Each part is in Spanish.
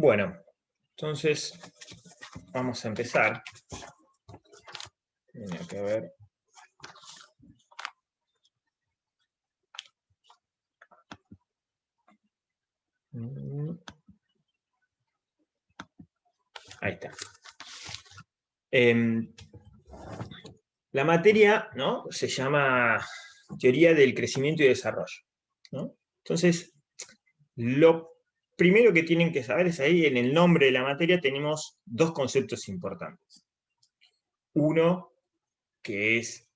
Bueno, entonces vamos a empezar. Tenía que ver. Ahí está. La materia, ¿no?, se llama Teoría del Crecimiento y Desarrollo, ¿no? Entonces, lo primero que tienen que saber es ahí, en el nombre de la materia tenemos dos conceptos importantes. Uno, que es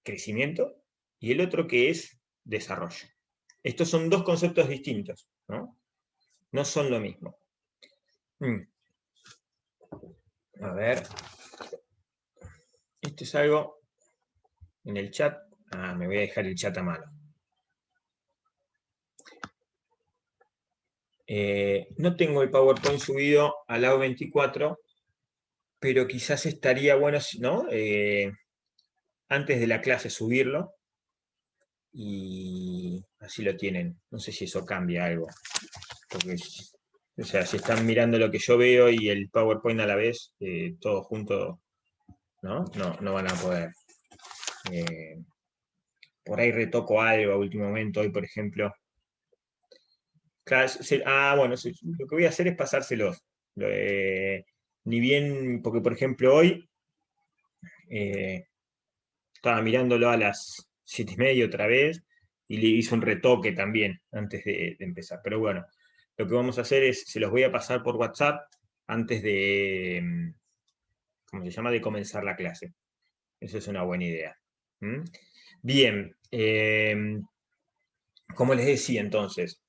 crecimiento, y el otro que es desarrollo. Estos son dos conceptos distintos, ¿no? No son lo mismo. A ver. Esto es algo en el chat. Me voy a dejar el chat a mano. No tengo el PowerPoint subido al AO24, pero quizás estaría bueno, ¿no?, antes de la clase subirlo, y así lo tienen. No sé si eso cambia algo. Porque, o sea, si están mirando lo que yo veo y el PowerPoint a la vez, todo junto, ¿no? No van a poder. Por ahí retoco algo a último momento. Hoy, por ejemplo, bueno, lo que voy a hacer es pasárselos. Ni bien, porque por ejemplo hoy estaba mirándolo a las 7:30 otra vez, y le hice un retoque también antes de empezar. Pero bueno, lo que vamos a hacer es, se los voy a pasar por WhatsApp antes de, ¿cómo se llama?, de comenzar la clase. Eso es una buena idea. Bien, como les decía entonces,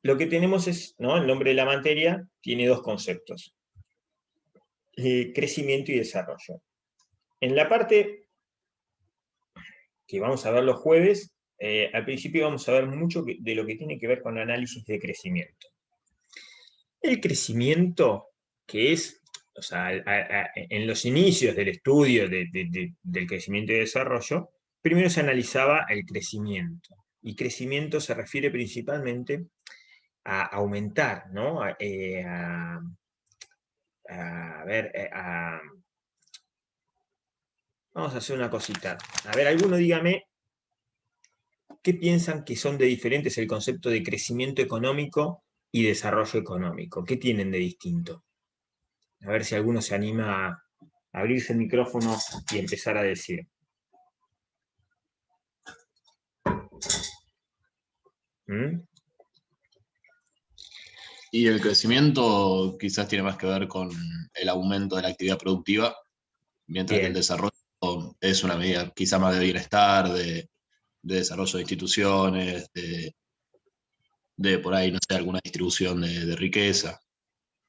lo que tenemos es, ¿no?, el nombre de la materia tiene dos conceptos: crecimiento y desarrollo. En la parte que vamos a ver los jueves, al principio vamos a ver mucho de lo que tiene que ver con análisis de crecimiento. El crecimiento, que es, o sea, en los inicios del estudio del crecimiento y desarrollo, primero se analizaba el crecimiento. Y crecimiento se refiere principalmente a aumentar, ¿no? Vamos a hacer una cosita. A ver, alguno dígame qué piensan que son de diferentes el concepto de crecimiento económico y desarrollo económico. ¿Qué tienen de distinto? A ver si alguno se anima a abrirse el micrófono y empezar a decir. Y el crecimiento quizás tiene más que ver con el aumento de la actividad productiva, mientras que el desarrollo es una medida quizá más de bienestar, de desarrollo de instituciones, de por ahí, no sé, alguna distribución de riqueza.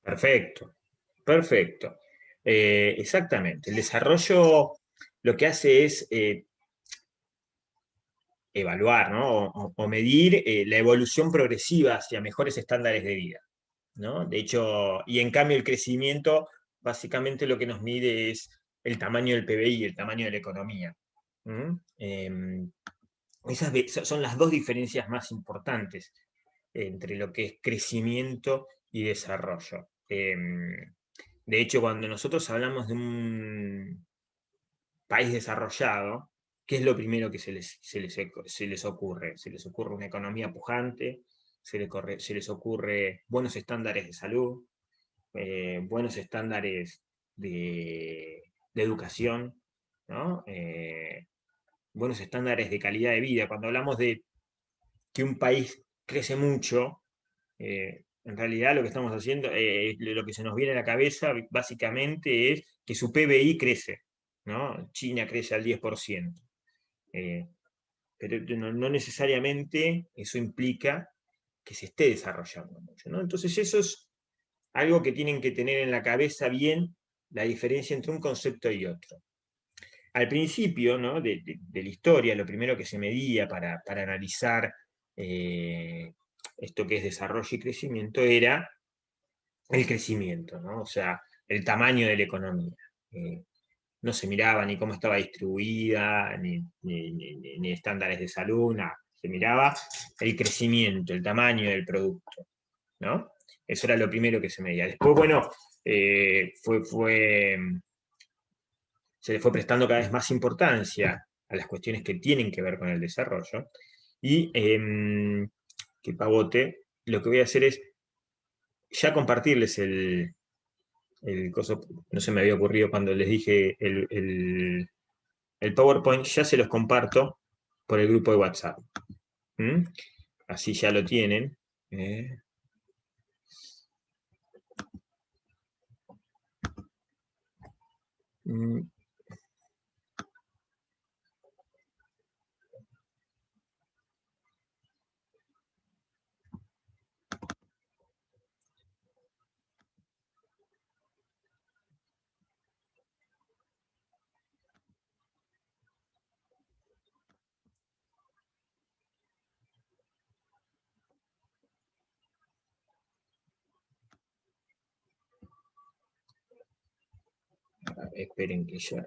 Perfecto, perfecto. Exactamente. El desarrollo lo que hace es evaluar, ¿no?, o medir la evolución progresiva hacia mejores estándares de vida, ¿no? De hecho, y en cambio el crecimiento básicamente lo que nos mide es el tamaño del PBI y el tamaño de la economía. Esas son las dos diferencias más importantes entre lo que es crecimiento y desarrollo. De hecho, cuando nosotros hablamos de un país desarrollado, ¿qué es lo primero que se les ocurre? Se les ocurre una economía pujante, se les ocurre buenos estándares de salud, buenos estándares de educación, ¿no? Buenos estándares de calidad de vida. Cuando hablamos de que un país crece mucho, en realidad lo que estamos haciendo, lo que se nos viene a la cabeza básicamente es que su PBI crece, ¿no? China crece al 10%. Pero no necesariamente eso implica que se esté desarrollando mucho, ¿no? Entonces eso es algo que tienen que tener en la cabeza bien, la diferencia entre un concepto y otro. Al principio, ¿no?, de la historia, lo primero que se medía para analizar esto que es desarrollo y crecimiento era el crecimiento, ¿no? O sea, el tamaño de la economía. No se miraba ni cómo estaba distribuida, ni estándares de salud, nada. Se miraba el crecimiento, el tamaño del producto. ¿no? Eso era lo primero que se medía. Después, bueno, se le fue prestando cada vez más importancia a las cuestiones que tienen que ver con el desarrollo. Y que Pavote, lo que voy a hacer es ya compartirles el coso, no se me había ocurrido cuando les dije el PowerPoint, ya se los comparto por el grupo de WhatsApp. ¿Mm? Así ya lo tienen. Mm. Esperen que ya...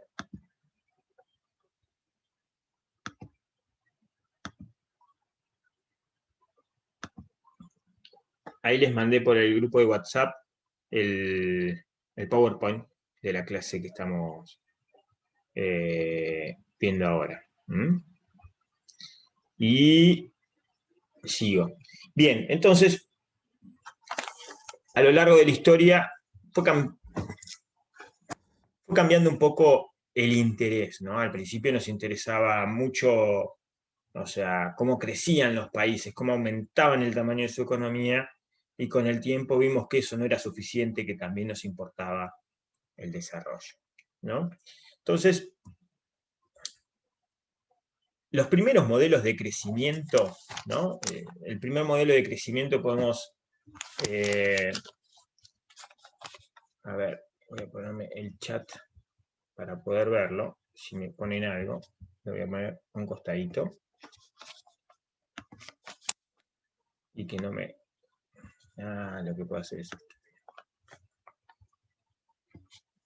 Ahí les mandé por el grupo de WhatsApp el PowerPoint de la clase que estamos viendo ahora. ¿Mm? Y sigo. Bien, entonces, a lo largo de la historia fue cambiando un poco el interés, ¿no? Al principio nos interesaba mucho, o sea, cómo crecían los países, cómo aumentaban el tamaño de su economía, y con el tiempo vimos que eso no era suficiente, que también nos importaba el desarrollo, ¿no? Entonces, los primeros modelos de crecimiento, ¿no? El primer modelo de crecimiento podemos, a ver, voy a ponerme el chat para poder verlo. Si me ponen algo, lo voy a poner a un costadito. Y que no me... lo que puedo hacer es...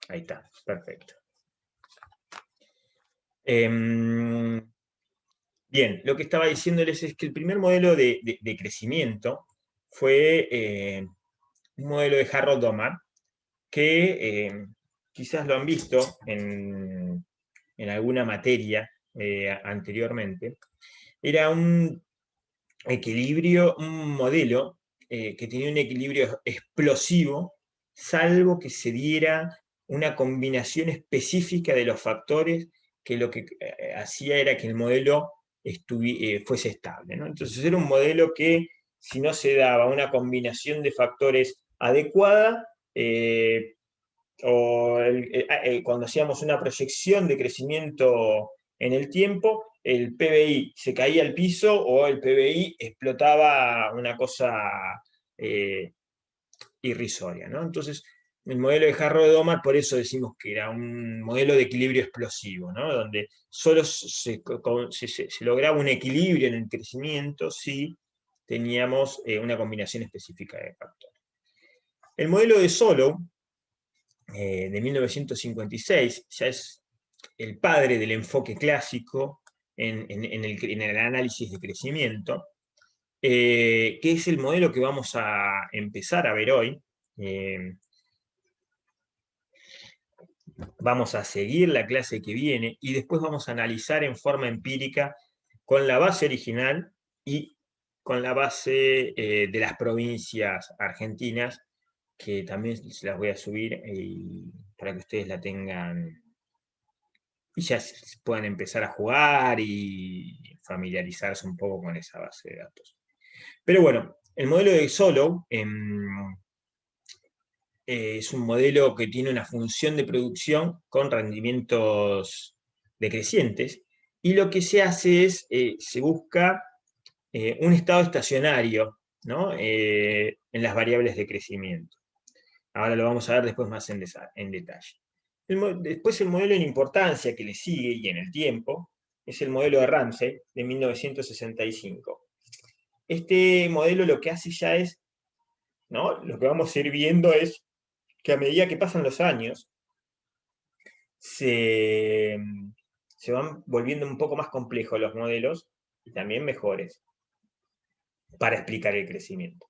Ahí está, perfecto. Bien, lo que estaba diciéndoles es que el primer modelo de crecimiento fue un modelo de Harold Domar, que quizás lo han visto en alguna materia anteriormente. Era un equilibrio, un modelo que tenía un equilibrio explosivo, salvo que se diera una combinación específica de los factores que lo que hacía era que el modelo fuese estable, ¿no? Entonces era un modelo que, si no se daba una combinación de factores adecuada, cuando hacíamos una proyección de crecimiento en el tiempo, el PBI se caía al piso o el PBI explotaba una cosa irrisoria, ¿no? Entonces, el modelo de Harrod-Domar, por eso decimos que era un modelo de equilibrio explosivo, ¿no? Donde solo se lograba un equilibrio en el crecimiento si teníamos una combinación específica de factores. El modelo de Solow, de 1956, ya es el padre del enfoque clásico en el análisis de crecimiento, que es el modelo que vamos a empezar a ver hoy. Vamos a seguir la clase que viene y después vamos a analizar en forma empírica con la base original y con la base de las provincias argentinas, que también se las voy a subir para que ustedes la tengan y ya puedan empezar a jugar y familiarizarse un poco con esa base de datos. Pero bueno, el modelo de Solow es un modelo que tiene una función de producción con rendimientos decrecientes, y lo que se hace es, se busca un estado estacionario, ¿no? En las variables de crecimiento. Ahora lo vamos a ver después más en detalle. Después el modelo en importancia que le sigue y en el tiempo es el modelo de Ramsey de 1965. Este modelo lo que hace ya es, ¿no? Lo que vamos a ir viendo es que a medida que pasan los años se van volviendo un poco más complejos los modelos y también mejores para explicar el crecimiento.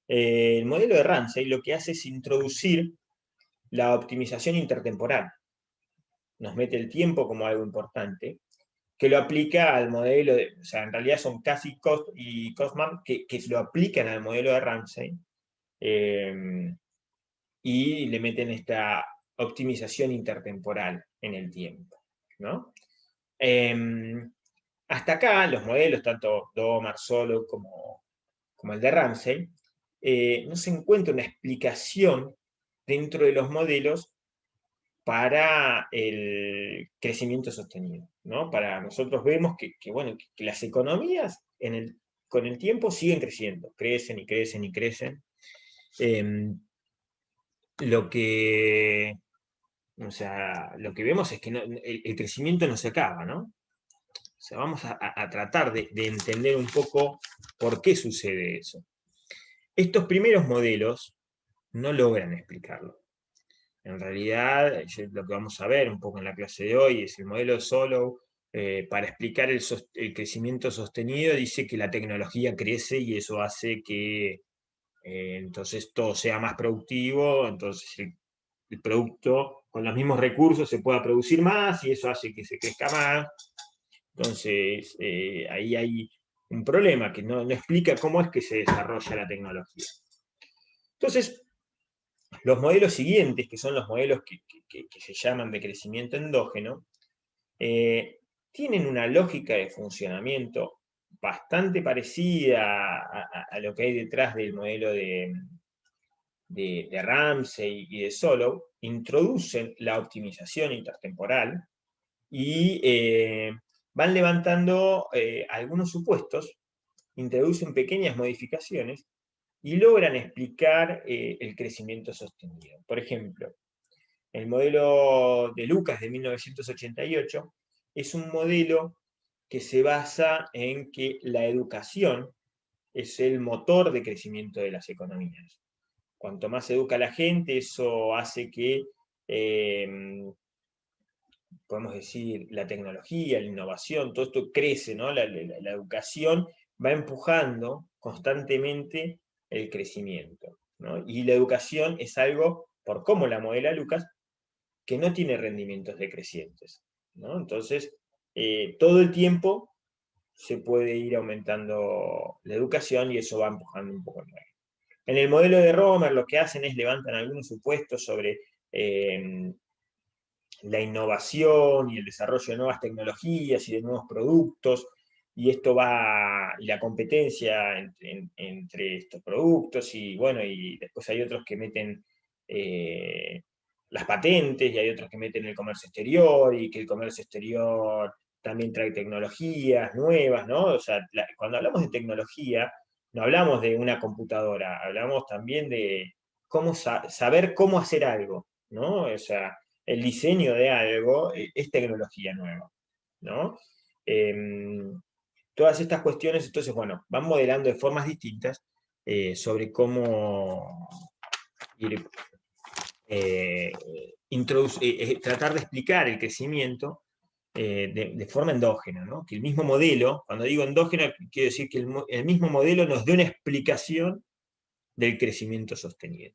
El modelo de Ramsey lo que hace es introducir la optimización intertemporal. Nos mete el tiempo como algo importante, que lo aplica al modelo, o sea, en realidad son Casey y Costman que lo aplican al modelo de Ramsey, y le meten esta optimización intertemporal en el tiempo, ¿no? Hasta acá los modelos, tanto Domar, Solow como el de Ramsey, no se encuentra una explicación dentro de los modelos para el crecimiento sostenido, ¿no? Para nosotros vemos bueno, que las economías con el tiempo siguen creciendo, crecen y crecen y crecen. Lo que, o sea, lo que vemos es que el crecimiento no se acaba, ¿no? O sea, vamos a tratar de entender un poco por qué sucede eso. Estos primeros modelos no logran explicarlo. En realidad, lo que vamos a ver un poco en la clase de hoy es el modelo de Solow. Para explicar el crecimiento sostenido, dice que la tecnología crece y eso hace que entonces todo sea más productivo, entonces el producto con los mismos recursos se pueda producir más y eso hace que se crezca más. Entonces, ahí hay un problema que no explica cómo es que se desarrolla la tecnología. Entonces, los modelos siguientes, que son los modelos que se llaman de crecimiento endógeno, tienen una lógica de funcionamiento bastante parecida a lo que hay detrás del modelo de Ramsey y de Solow, introducen la optimización intertemporal y van levantando algunos supuestos, introducen pequeñas modificaciones y logran explicar el crecimiento sostenido. Por ejemplo, el modelo de Lucas de 1988 es un modelo que se basa en que la educación es el motor de crecimiento de las economías. Cuanto más educa la gente, eso hace que, podemos decir, la tecnología, la innovación, todo esto crece, ¿no? La educación va empujando constantemente el crecimiento, ¿no? Y la educación es algo, por cómo la modela Lucas, que no tiene rendimientos decrecientes, ¿no? Entonces, todo el tiempo se puede ir aumentando la educación y eso va empujando un poco el mercado. En el modelo de Romer lo que hacen es levantan algunos supuestos sobre la innovación y el desarrollo de nuevas tecnologías y de nuevos productos, y esto va, y la competencia entre estos productos, y bueno, y después hay otros que meten las patentes, y hay otros que meten el comercio exterior, y que el comercio exterior también trae tecnologías nuevas, ¿no? O sea, cuando hablamos de tecnología, no hablamos de una computadora, hablamos también de cómo saber cómo hacer algo, ¿no? O sea, el diseño de algo es tecnología nueva, ¿no? Todas estas cuestiones, entonces, bueno, van modelando de formas distintas sobre cómo ir, tratar de explicar el crecimiento de forma endógena, ¿no? Que el mismo modelo, cuando digo endógena, quiero decir que el mismo modelo nos dé una explicación del crecimiento sostenido.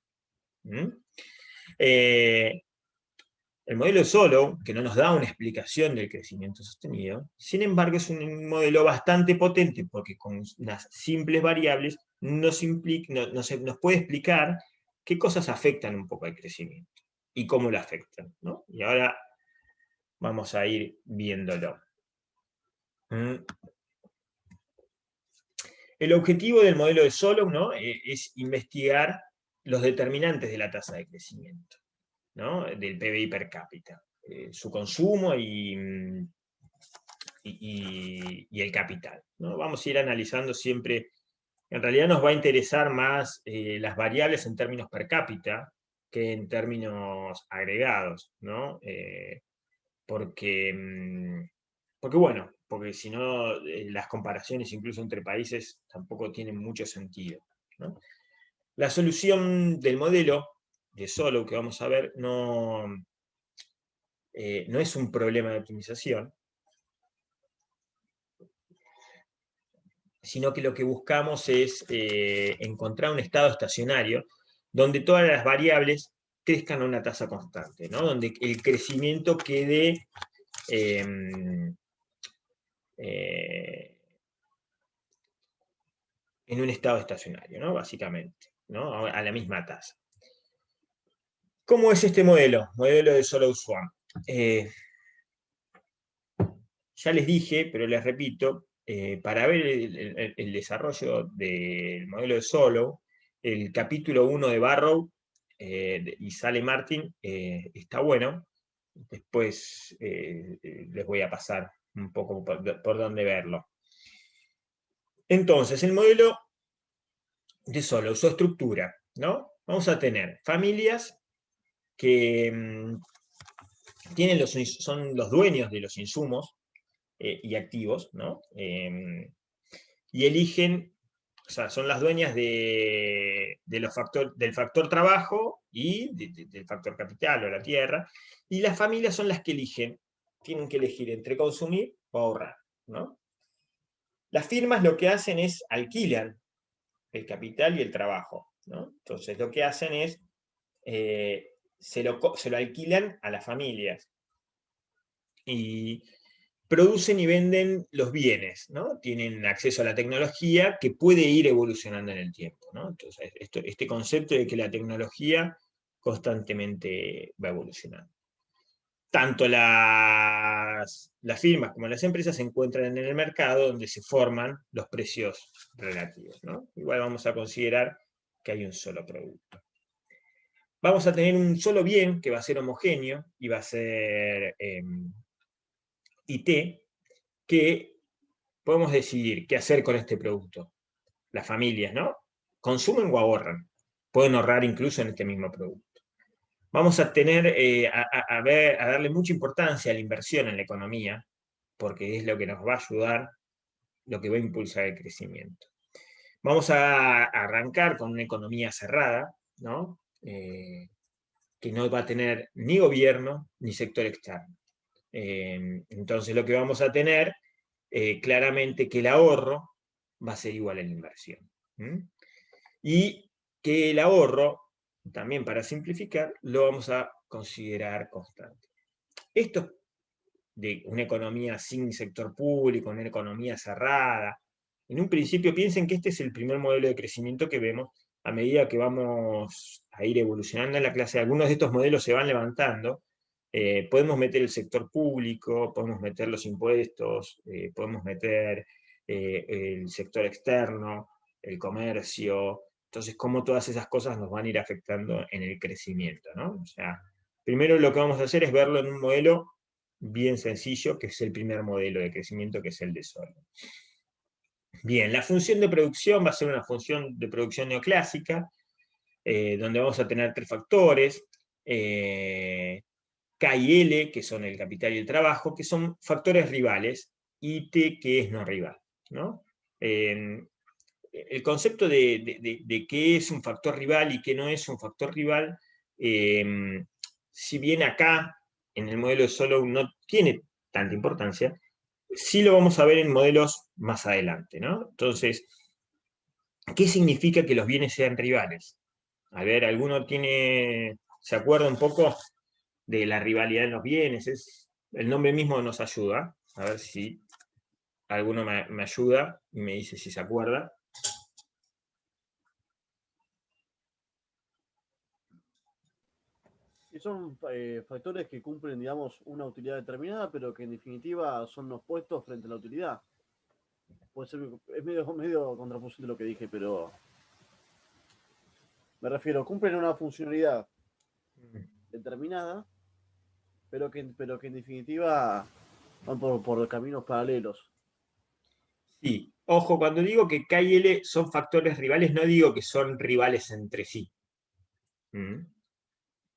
El modelo de Solow, que no nos da una explicación del crecimiento sostenido, sin embargo es un modelo bastante potente porque con unas simples variables nos puede explicar qué cosas afectan un poco al crecimiento y cómo lo afectan, ¿no? Y ahora vamos a ir viéndolo. El objetivo del modelo de Solow, ¿no? Es investigar los determinantes de la tasa de crecimiento, ¿no? Del PBI per cápita, su consumo y el capital, ¿no? Vamos a ir analizando siempre, en realidad nos va a interesar más las variables en términos per cápita que en términos agregados, ¿no? Porque si no, las comparaciones incluso entre países tampoco tienen mucho sentido, ¿no? La solución del modelo de Solow que vamos a ver no es un problema de optimización, sino que lo que buscamos es encontrar un estado estacionario donde todas las variables crezcan a una tasa constante, ¿no? Donde el crecimiento quede en un estado estacionario, ¿no? Básicamente, ¿no? A la misma tasa. ¿Cómo es este modelo? Modelo de Solow-Swan. Ya les dije, pero les repito, para ver el desarrollo del modelo de Solow, el capítulo 1 de Barrow y Sale Martin está bueno. Después les voy a pasar un poco por dónde verlo. Entonces, el modelo de Solow, su estructura, ¿no? Vamos a tener familias que son los dueños de los insumos y activos, ¿no? Y eligen, o sea, son las dueñas del factor trabajo y del factor capital o la tierra, y las familias son las que tienen que elegir entre consumir o ahorrar, ¿no? Las firmas lo que hacen es alquilan el capital y el trabajo, ¿no? Entonces lo que hacen es, se lo alquilan a las familias y producen y venden los bienes, ¿no? Tienen acceso a la tecnología que puede ir evolucionando en el tiempo, ¿no? Entonces, este concepto de que la tecnología constantemente va evolucionando. Tanto las firmas como las empresas se encuentran en el mercado donde se forman los precios relativos, ¿no? Igual vamos a considerar que hay un solo producto. Vamos a tener un solo bien que va a ser homogéneo y va a ser IT, que podemos decidir qué hacer con este producto. Las familias, ¿no? ¿Consumen o ahorran? Pueden ahorrar incluso en este mismo producto. Vamos a tener, a darle mucha importancia a la inversión en la economía, porque es lo que nos va a ayudar, lo que va a impulsar el crecimiento. Vamos a arrancar con una economía cerrada, ¿no? Que no va a tener ni gobierno ni sector externo. Entonces lo que vamos a tener, claramente que el ahorro va a ser igual a la inversión. Y que el ahorro, también para simplificar, lo vamos a considerar constante. Esto de una economía sin sector público, una economía cerrada, en un principio piensen que este es el primer modelo de crecimiento que vemos a medida que vamos a ir evolucionando en la clase. Algunos de estos modelos se van levantando. Podemos meter el sector público, podemos meter los impuestos, podemos meter el sector externo, el comercio. Entonces, cómo todas esas cosas nos van a ir afectando en el crecimiento, ¿no? O sea, primero lo que vamos a hacer es verlo en un modelo bien sencillo, que es el primer modelo de crecimiento, que es el de Solow. Bien, la función de producción va a ser una función de producción neoclásica, donde vamos a tener tres factores, K y L, que son el capital y el trabajo, que son factores rivales, y T, que es no rival, ¿no? El concepto de qué es un factor rival y qué no es un factor rival, si bien acá en el modelo de Solow no tiene tanta importancia, sí lo vamos a ver en modelos más adelante, ¿no? Entonces, ¿qué significa que los bienes sean rivales? A ver, ¿alguno se acuerda un poco de la rivalidad en los bienes? El nombre mismo nos ayuda. A ver si alguno me ayuda y me dice si se acuerda. Y son factores que cumplen, digamos, una utilidad determinada, pero que en definitiva son opuestos frente a la utilidad. Puede ser, es medio contraposible lo que dije, pero me refiero, cumplen una funcionalidad determinada, pero que en definitiva van por caminos paralelos. Sí, ojo, cuando digo que K y L son factores rivales, no digo que son rivales entre sí.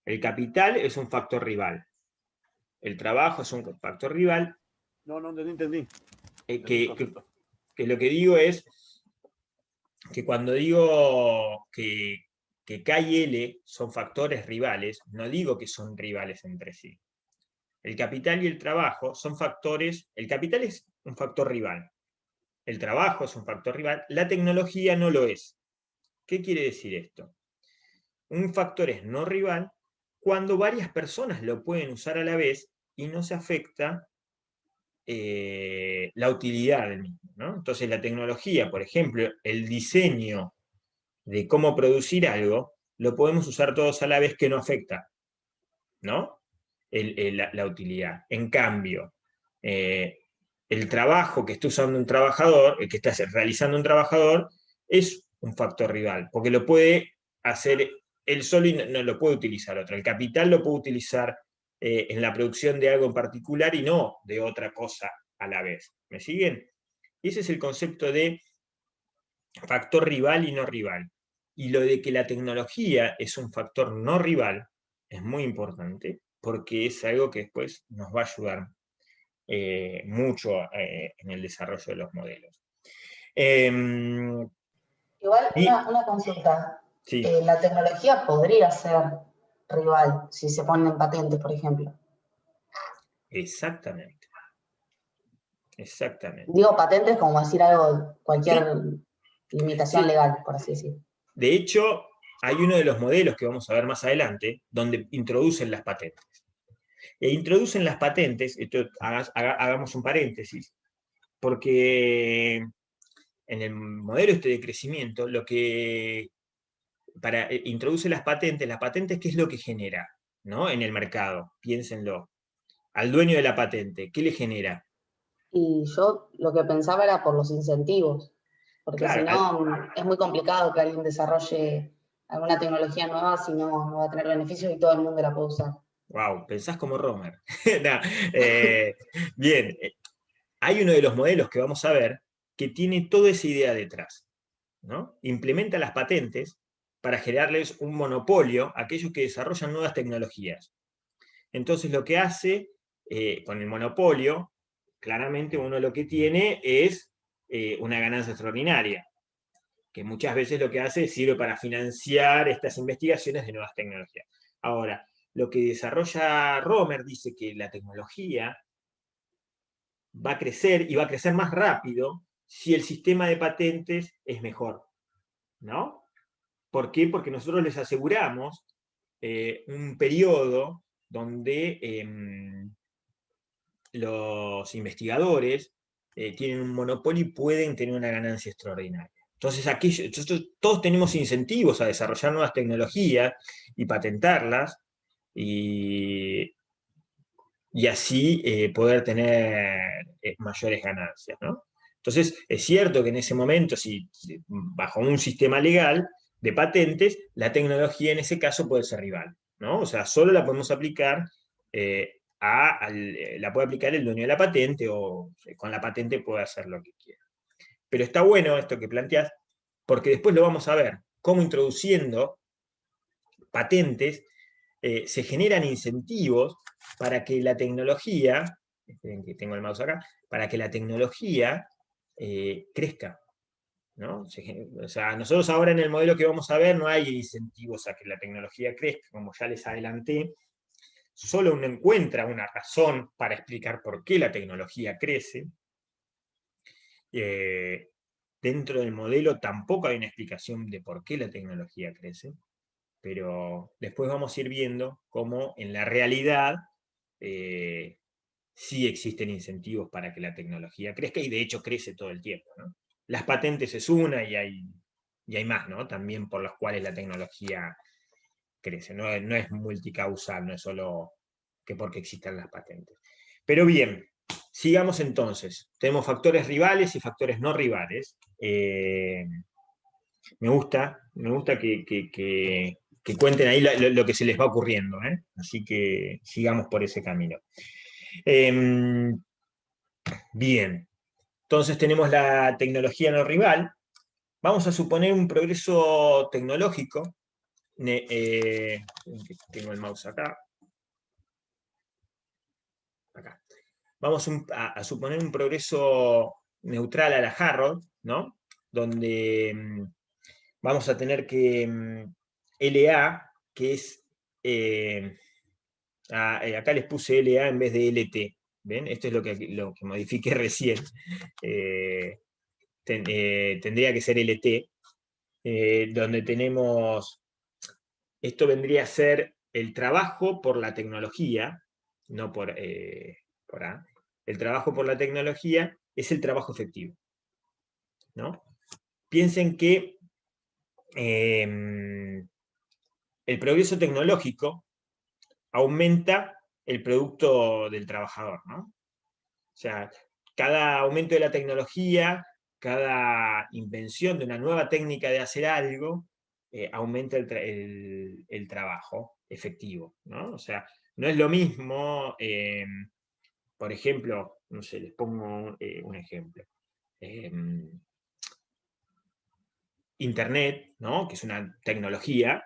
El capital es un factor rival. El trabajo es un factor rival. No, entendí. Que lo que digo es que cuando digo que K y L son factores rivales, no digo que son rivales entre sí. El capital y el trabajo son factores, el capital es un factor rival, el trabajo es un factor rival, la tecnología no lo es. ¿Qué quiere decir esto? Un factor es no rival cuando varias personas lo pueden usar a la vez y no se afecta la utilidad del mismo, ¿no? Entonces la tecnología, por ejemplo, el diseño de cómo producir algo, lo podemos usar todos a la vez que no afecta, ¿no? La utilidad. En cambio, el trabajo que está usando un trabajador, el que está realizando un trabajador, es un factor rival, porque lo puede hacer él solo y no lo puede utilizar otro. El capital lo puede utilizar en la producción de algo en particular y no de otra cosa a la vez. ¿Me siguen? Y ese es el concepto de factor rival y no rival. Y lo de que la tecnología es un factor no rival es muy importante porque es algo que después nos va a ayudar mucho en el desarrollo de los modelos. Igual, Y, una consulta. sí, La tecnología podría ser rival si se ponen patentes, por ejemplo. exactamente. Exactamente. Digo patentes como decir algo, cualquier Sí, limitación sí. legal, por así decirlo. De hecho, hay uno de los modelos que vamos a ver más adelante donde introducen las patentes. E introducen las patentes, esto, hagamos un paréntesis, porque en el modelo este de crecimiento, lo que introduce las patentes, ¿qué es lo que genera? ¿No? En el mercado, piénsenlo. Al dueño de la patente, ¿qué le genera? Y yo lo que pensaba era por los incentivos, porque si Claro, no es muy complicado que alguien desarrolle alguna tecnología nueva si no va a tener beneficios y todo el mundo la puede usar. wow, pensás como Romer. No, bien, hay uno de los modelos que vamos a ver que tiene toda esa idea detrás, ¿no? Implementa las patentes para generarles un monopolio a aquellos que desarrollan nuevas tecnologías. Entonces lo que hace con el monopolio, claramente uno lo que tiene es una ganancia extraordinaria, que muchas veces lo que hace es sirve para financiar estas investigaciones de nuevas tecnologías. Ahora, lo que desarrolla Romer dice que la tecnología va a crecer y va a crecer más rápido si el sistema de patentes es mejor, ¿no? ¿Por qué? Porque nosotros les aseguramos un periodo donde los investigadores tienen un monopolio y pueden tener una ganancia extraordinaria. Entonces, todos tenemos incentivos a desarrollar nuevas tecnologías y patentarlas y, y así poder tener mayores ganancias, ¿no? Entonces, es cierto que en ese momento, si bajo un sistema legal de patentes, la tecnología en ese caso puede ser rival, ¿no? O sea, solo la podemos aplicar, la puede aplicar el dueño de la patente o con la patente puede hacer lo que quiera. Pero está bueno esto que planteas, porque después lo vamos a ver, cómo introduciendo patentes se generan incentivos para que la tecnología, esperen que tengo el mouse acá, para que la tecnología crezca, ¿no? O sea, nosotros ahora en el modelo que vamos a ver no hay incentivos a que la tecnología crezca, como ya les adelanté, solo uno encuentra una razón para explicar por qué la tecnología crece. Dentro del modelo tampoco hay una explicación de por qué la tecnología crece, pero después vamos a ir viendo cómo en la realidad sí existen incentivos para que la tecnología crezca y de hecho crece todo el tiempo, ¿no? Las patentes es una y hay más, ¿no? También por las cuales la tecnología crece, no es multicausal, no es solo que porque existan las patentes. Pero bien, sigamos entonces. Tenemos factores rivales y factores no rivales. Me gusta que cuenten ahí lo que se les va ocurriendo, ¿eh? Así que sigamos por ese camino. Bien, entonces tenemos la tecnología no rival. Vamos a suponer un progreso tecnológico. Tengo el mouse acá. Vamos a suponer un progreso neutral a la Harrod, ¿no? Donde vamos a tener que LA, que es, acá les puse LA en vez de LT, ¿ven? Esto es lo que modifiqué recién. tendría que ser LT, donde tenemos, esto vendría a ser el trabajo por la tecnología, no por A. El trabajo por la tecnología es el trabajo efectivo, ¿no? Piensen que el progreso tecnológico aumenta el producto del trabajador, ¿no? O sea, cada aumento de la tecnología, cada invención de una nueva técnica de hacer algo, aumenta el trabajo efectivo, ¿no? O sea, no es lo mismo, por ejemplo, no sé, les pongo un ejemplo. Internet, ¿no? Que es una tecnología,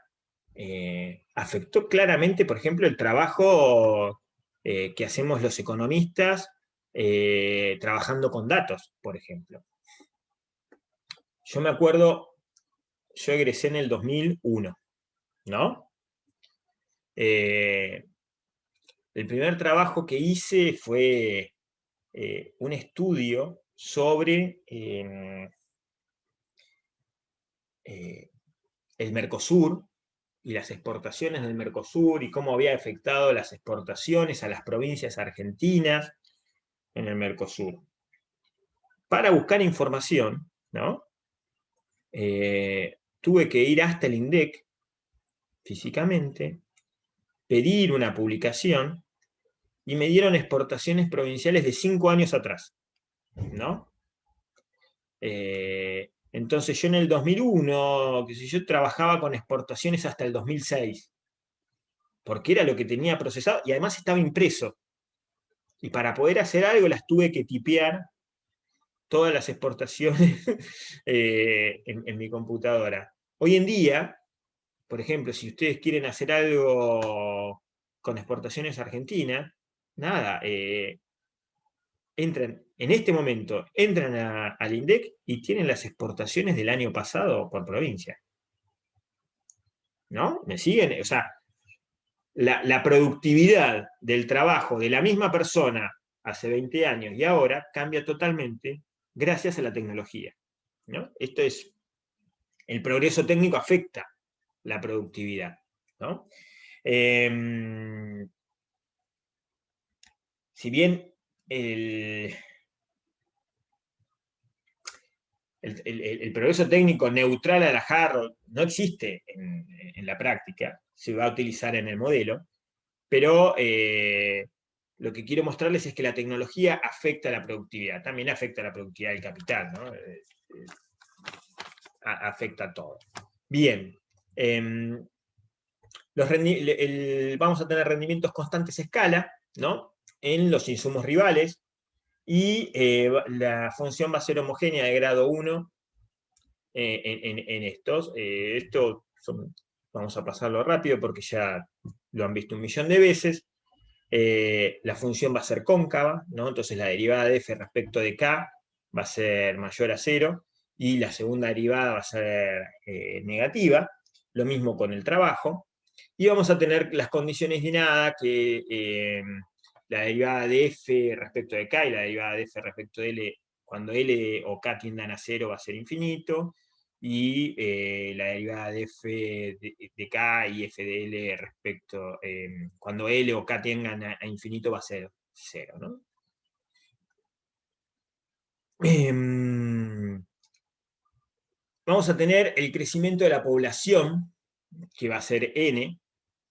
afectó claramente, por ejemplo, el trabajo que hacemos los economistas trabajando con datos, por ejemplo. Yo me acuerdo, yo egresé en el 2001, ¿no? El primer trabajo que hice fue un estudio sobre el Mercosur y las exportaciones del Mercosur y cómo había afectado las exportaciones a las provincias argentinas en el Mercosur. Para buscar información, ¿no? Tuve que ir hasta el INDEC físicamente, pedir una publicación y me dieron exportaciones provinciales de 5 años atrás, ¿no? Entonces yo en el 2001, que si yo trabajaba con exportaciones hasta el 2006, porque era lo que tenía procesado y además estaba impreso. Y para poder hacer algo las tuve que tipear todas las exportaciones en mi computadora. Hoy en día, por ejemplo, si ustedes quieren hacer algo con exportaciones argentinas, nada, entran, en este momento, entran al INDEC y tienen las exportaciones del año pasado por provincia. ¿No? ¿Me siguen? O sea, la productividad del trabajo de la misma persona hace 20 años y ahora cambia totalmente gracias a la tecnología, ¿no? Esto es, el progreso técnico afecta la productividad, ¿no? Si bien el progreso técnico neutral a la Harrold no existe en la práctica, se va a utilizar en el modelo, pero lo que quiero mostrarles es que la tecnología afecta la productividad, también afecta la productividad del capital, ¿no? Afecta a todo. Bien, vamos a tener rendimientos constantes a escala, ¿no? En los insumos rivales, y la función va a ser homogénea de grado 1 en estos. Vamos a pasarlo rápido porque ya lo han visto un millón de veces. La función va a ser cóncava, ¿no? Entonces la derivada de f respecto de k va a ser mayor a 0 y la segunda derivada va a ser negativa. Lo mismo con el trabajo. Y vamos a tener las condiciones de nada, que la derivada de f respecto de k y la derivada de f respecto de l, cuando l o k tiendan a 0, va a ser infinito. Y la derivada de f de k y f de l respecto, cuando l o k tengan a infinito, va a ser 0, ¿no? Vamos a tener el crecimiento de la población, que va a ser n,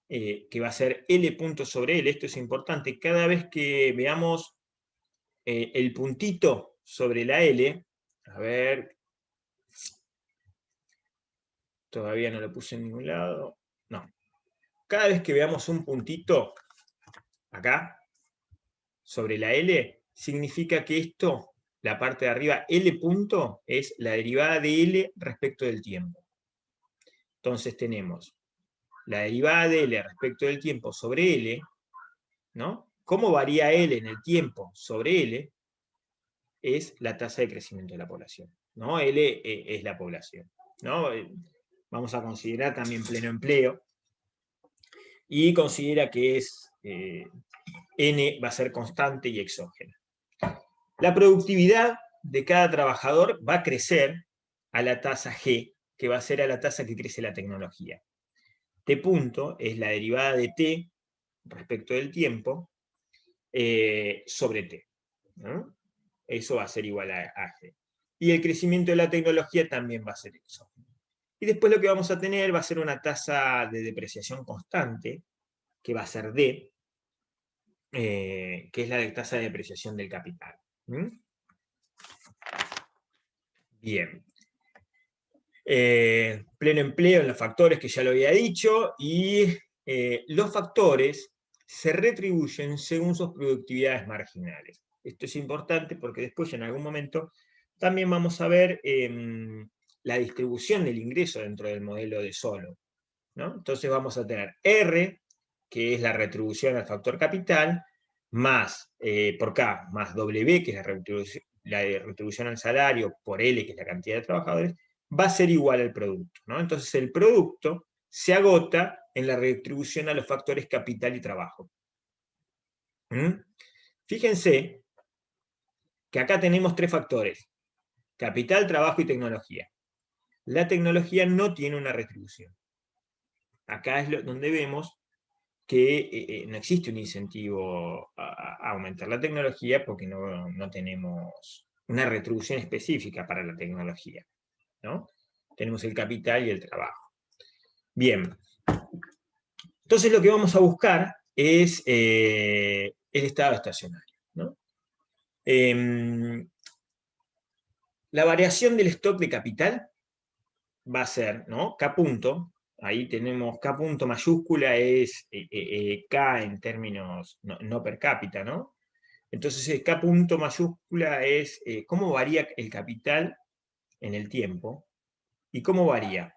que va a ser L punto sobre L. Esto es importante. Cada vez que veamos el puntito sobre la L, a ver, todavía no lo puse en ningún lado, no. Cada vez que veamos un puntito acá, sobre la L, significa que esto, la parte de arriba, L punto, es la derivada de L respecto del tiempo. Entonces tenemos la derivada de L respecto del tiempo sobre L, ¿no? ¿Cómo varía L en el tiempo sobre L? Es la tasa de crecimiento de la población, ¿no? L es la población, ¿no? Vamos a considerar también pleno empleo, y considera que es N va a ser constante y exógena. La productividad de cada trabajador va a crecer a la tasa G, que va a ser a la tasa que crece la tecnología. T punto es la derivada de T respecto del tiempo sobre T, ¿no? Eso va a ser igual a G. Y el crecimiento de la tecnología también va a ser eso. Y después lo que vamos a tener va a ser una tasa de depreciación constante, que va a ser D, que es la tasa de depreciación del capital. ¿Mm? Bien. Pleno empleo en los factores, que ya lo había dicho, y los factores se retribuyen según sus productividades marginales. Esto es importante porque después en algún momento también vamos a ver la distribución del ingreso dentro del modelo de Solow, ¿no? Entonces vamos a tener R, que es la retribución al factor capital, más por K, más W, que es la retribución al salario, por L, que es la cantidad de trabajadores, va a ser igual al producto, ¿no? Entonces el producto se agota en la retribución a los factores capital y trabajo. Fíjense que acá tenemos tres factores: capital, trabajo y tecnología. La tecnología no tiene una retribución. Acá es donde vemos que no existe un incentivo a aumentar la tecnología porque no tenemos una retribución específica para la tecnología, ¿no? Tenemos el capital y el trabajo. Bien. Entonces lo que vamos a buscar es el estado estacionario, ¿no? La variación del stock de capital va a ser, ¿no? K punto, ahí tenemos K punto mayúscula, es K en términos no per cápita, ¿no? Entonces K punto mayúscula es cómo varía el capital en el tiempo y cómo varía.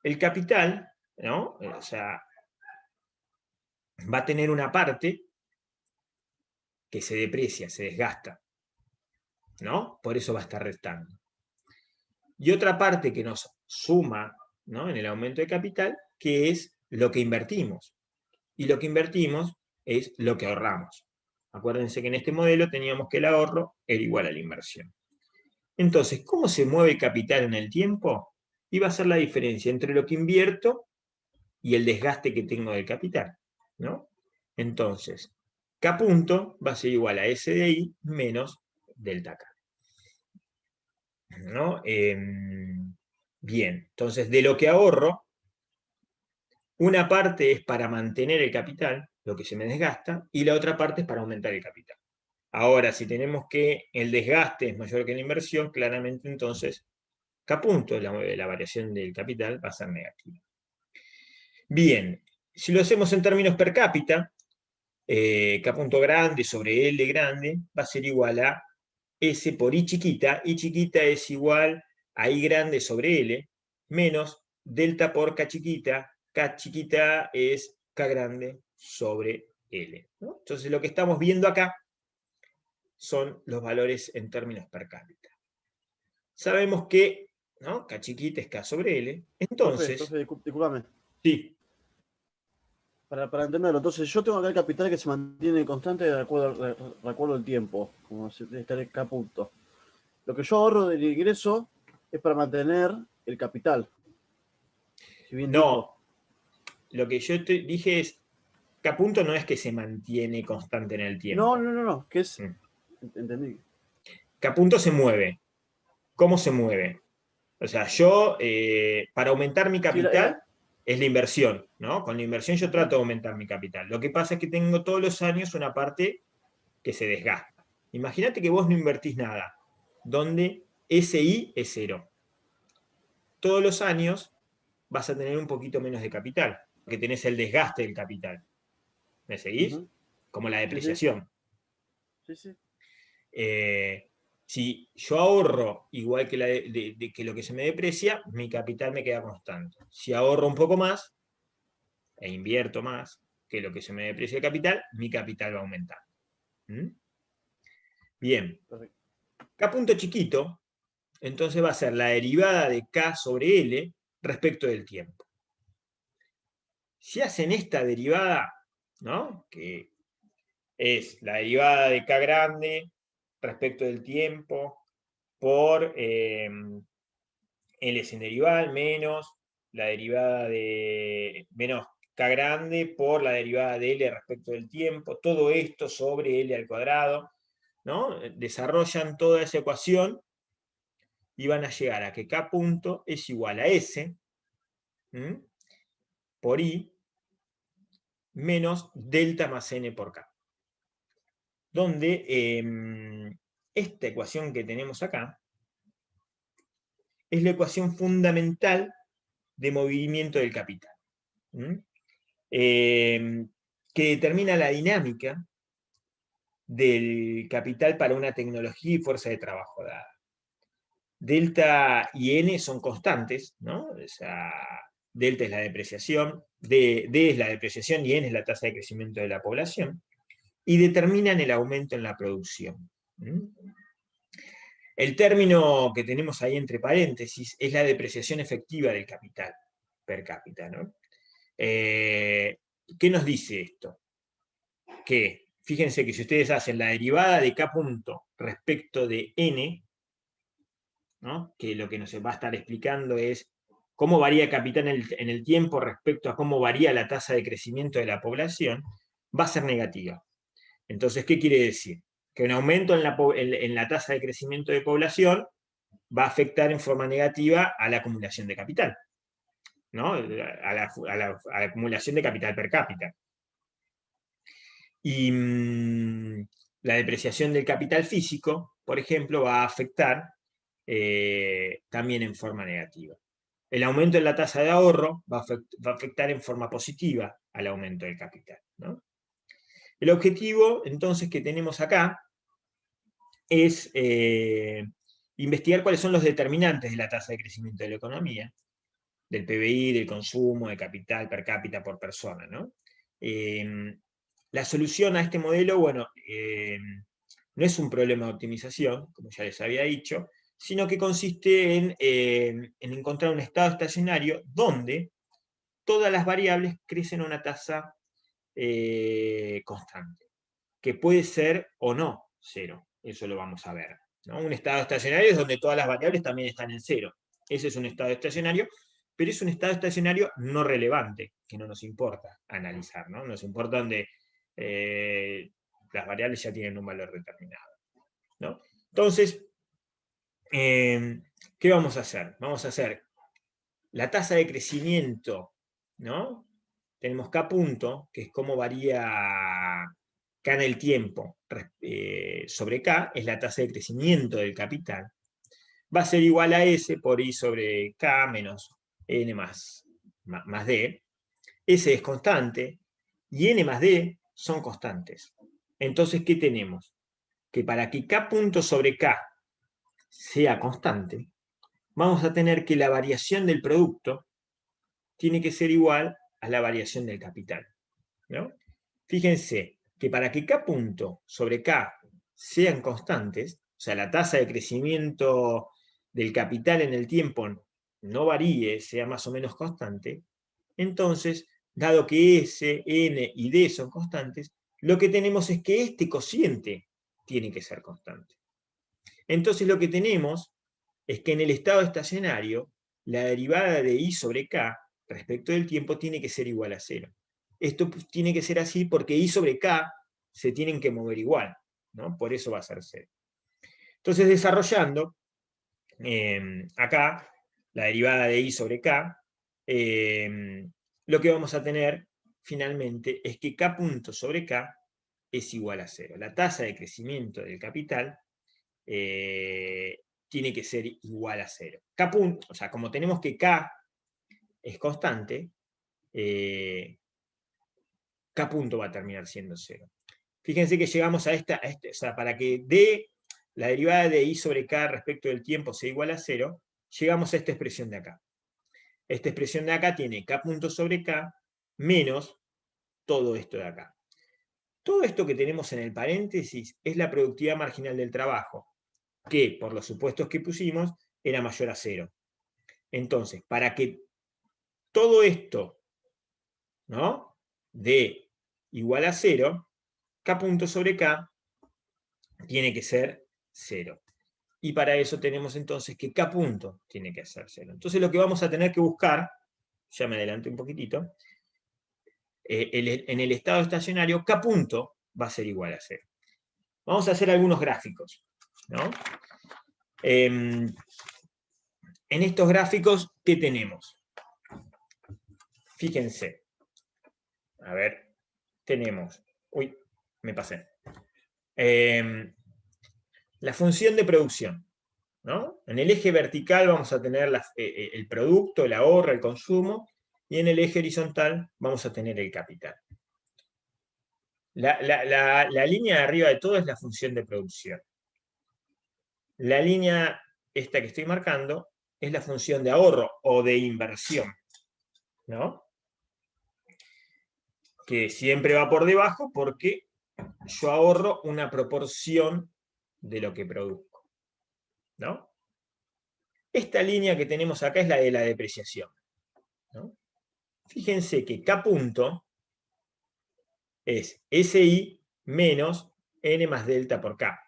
El capital, ¿no? O sea, va a tener una parte que se deprecia, se desgasta, ¿no? Por eso va a estar restando. Y otra parte que nos suma, ¿no?, en el aumento de capital, que es lo que invertimos. Y lo que invertimos es lo que ahorramos. Acuérdense que en este modelo teníamos que el ahorro era igual a la inversión. Entonces, ¿cómo se mueve el capital en el tiempo? Y va a ser la diferencia entre lo que invierto y el desgaste que tengo del capital, ¿no? Entonces, K punto va a ser igual a SDI menos delta K, ¿no? Bien, entonces de lo que ahorro, una parte es para mantener el capital, lo que se me desgasta, y la otra parte es para aumentar el capital. Ahora, si tenemos que el desgaste es mayor que la inversión, claramente entonces K punto, la variación del capital, va a ser negativa. Bien, si lo hacemos en términos per cápita, K punto grande sobre L grande va a ser igual a S por I chiquita es igual a I grande sobre L, menos delta por K chiquita es K grande sobre L, ¿no? Entonces lo que estamos viendo acá son los valores en términos per cápita. Sabemos que, ¿no?, K chiquita es K sobre L, entonces... Profe, discúlpame. Sí. Para entenderlo, entonces yo tengo acá el capital que se mantiene constante de acuerdo al tiempo, como está el K punto. Lo que yo ahorro del ingreso es para mantener el capital. Si bien No, lo que yo dije es, K punto no es que se mantiene constante en el tiempo. No, que es... Entendí. K punto se mueve. ¿Cómo se mueve? O sea, yo, para aumentar mi capital, es la inversión, ¿no? Con la inversión yo trato de aumentar mi capital. Lo que pasa es que tengo todos los años una parte que se desgasta. Imagínate que vos no invertís nada, donde SI es 0. Todos los años vas a tener un poquito menos de capital, porque tenés el desgaste del capital. ¿Me seguís? Como la depreciación. Sí. Si yo ahorro igual que, que lo que se me deprecia, mi capital me queda constante. Si ahorro un poco más e invierto más que lo que se me deprecia el capital, mi capital va a aumentar. Bien. K punto chiquito, entonces va a ser la derivada de K sobre L respecto del tiempo. Si hacen esta derivada, ¿no?, que es la derivada de K grande respecto del tiempo por L sin derival menos la derivada de menos K grande por la derivada de L respecto del tiempo, todo esto sobre L al cuadrado, ¿no? Desarrollan toda esa ecuación y van a llegar a que K punto es igual a S por I menos delta más N por K. Donde esta ecuación que tenemos acá es la ecuación fundamental de movimiento del capital, que determina la dinámica del capital para una tecnología y fuerza de trabajo dada. Delta y N son constantes, ¿no? O sea, delta es la depreciación, D es la depreciación y N es la tasa de crecimiento de la población, y determinan el aumento en la producción. El término que tenemos ahí entre paréntesis es la depreciación efectiva del capital per cápita, ¿no? ¿Qué nos dice esto? Que, fíjense que si ustedes hacen la derivada de K punto respecto de N, ¿no? Que lo que nos va a estar explicando es cómo varía capital en el tiempo respecto a cómo varía la tasa de crecimiento de la población, va a ser negativa. Entonces, ¿qué quiere decir? Que un aumento en la tasa de crecimiento de población va a afectar en forma negativa a la acumulación de capital, ¿no? A la acumulación de capital per cápita. Y la depreciación del capital físico, por ejemplo, va a afectar también en forma negativa. El aumento en la tasa de ahorro va a afectar en forma positiva al aumento del capital, ¿no? El objetivo, entonces, que tenemos acá es investigar cuáles son los determinantes de la tasa de crecimiento de la economía, del PBI, del consumo, de capital per cápita por persona, ¿no? La solución a este modelo, bueno, no es un problema de optimización, como ya les había dicho, sino que consiste en encontrar un estado estacionario donde todas las variables crecen a una tasa constante, que puede ser o no cero, eso lo vamos a ver, ¿no? Un estado estacionario es donde todas las variables también están en cero. Ese es un estado estacionario, pero es un estado estacionario no relevante, que no nos importa analizar, ¿no? Nos importa donde las variables ya tienen un valor determinado, ¿no? Entonces, ¿qué vamos a hacer? Vamos a hacer la tasa de crecimiento, ¿no? Tenemos K punto, que es cómo varía K en el tiempo sobre K, es la tasa de crecimiento del capital. Va a ser igual a S por I sobre K menos N más D. S es constante y N más D son constantes. Entonces, ¿qué tenemos? Que para que K punto sobre K sea constante, vamos a tener que la variación del producto tiene que ser igual a la variación del capital, ¿no? Fíjense que para que K punto sobre K sean constantes, o sea, la tasa de crecimiento del capital en el tiempo no varíe, sea más o menos constante, entonces, dado que S, N y D son constantes, lo que tenemos es que este cociente tiene que ser constante. Entonces lo que tenemos es que en el estado estacionario, la derivada de I sobre K respecto del tiempo tiene que ser igual a 0. Esto tiene que ser así porque I sobre K se tienen que mover igual, ¿no? Por eso va a ser 0. Entonces, desarrollando acá la derivada de I sobre K, lo que vamos a tener finalmente es que K punto sobre K es igual a 0. La tasa de crecimiento del capital tiene que ser igual a 0. K punto, o sea, como tenemos que K es constante, K punto va a terminar siendo 0. Fíjense que llegamos a esta, o sea, para que D, la derivada de I sobre K respecto del tiempo sea igual a 0, llegamos a esta expresión de acá. Esta expresión de acá tiene K punto sobre K menos todo esto de acá. Todo esto que tenemos en el paréntesis es la productividad marginal del trabajo, que por los supuestos que pusimos era mayor a 0. Entonces, para que todo esto, ¿no?, dé igual a 0, K punto sobre K tiene que ser 0. Y para eso tenemos entonces que K punto tiene que ser 0. Entonces lo que vamos a tener que buscar, ya me adelanté un poquitito, en el estado estacionario, K punto va a ser igual a 0. Vamos a hacer algunos gráficos, ¿no? En estos gráficos, ¿qué tenemos? Fíjense. A ver, tenemos... Uy, me pasé. La función de producción, ¿no? En el eje vertical vamos a tener el producto, el ahorro, el consumo, y en el eje horizontal vamos a tener el capital. La línea de arriba de todo es la función de producción. La línea esta que estoy marcando es la función de ahorro o de inversión, ¿no? Que siempre va por debajo porque yo ahorro una proporción de lo que produzco, ¿no? Esta línea que tenemos acá es la de la depreciación, ¿no? Fíjense que K punto es SI menos N más delta por K.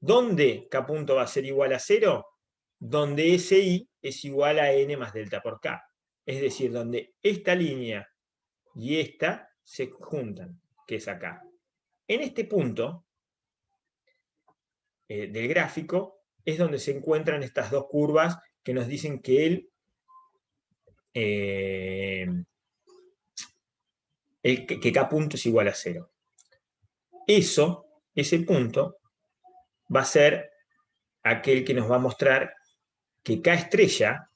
¿Dónde K punto va a ser igual a 0? Donde SI es igual a N más delta por K. Es decir, donde esta línea y esta se juntan, que es acá. En este punto del gráfico es donde se encuentran estas dos curvas que nos dicen que que K punto es igual a 0. Ese punto va a ser aquel que nos va a mostrar que K estrella,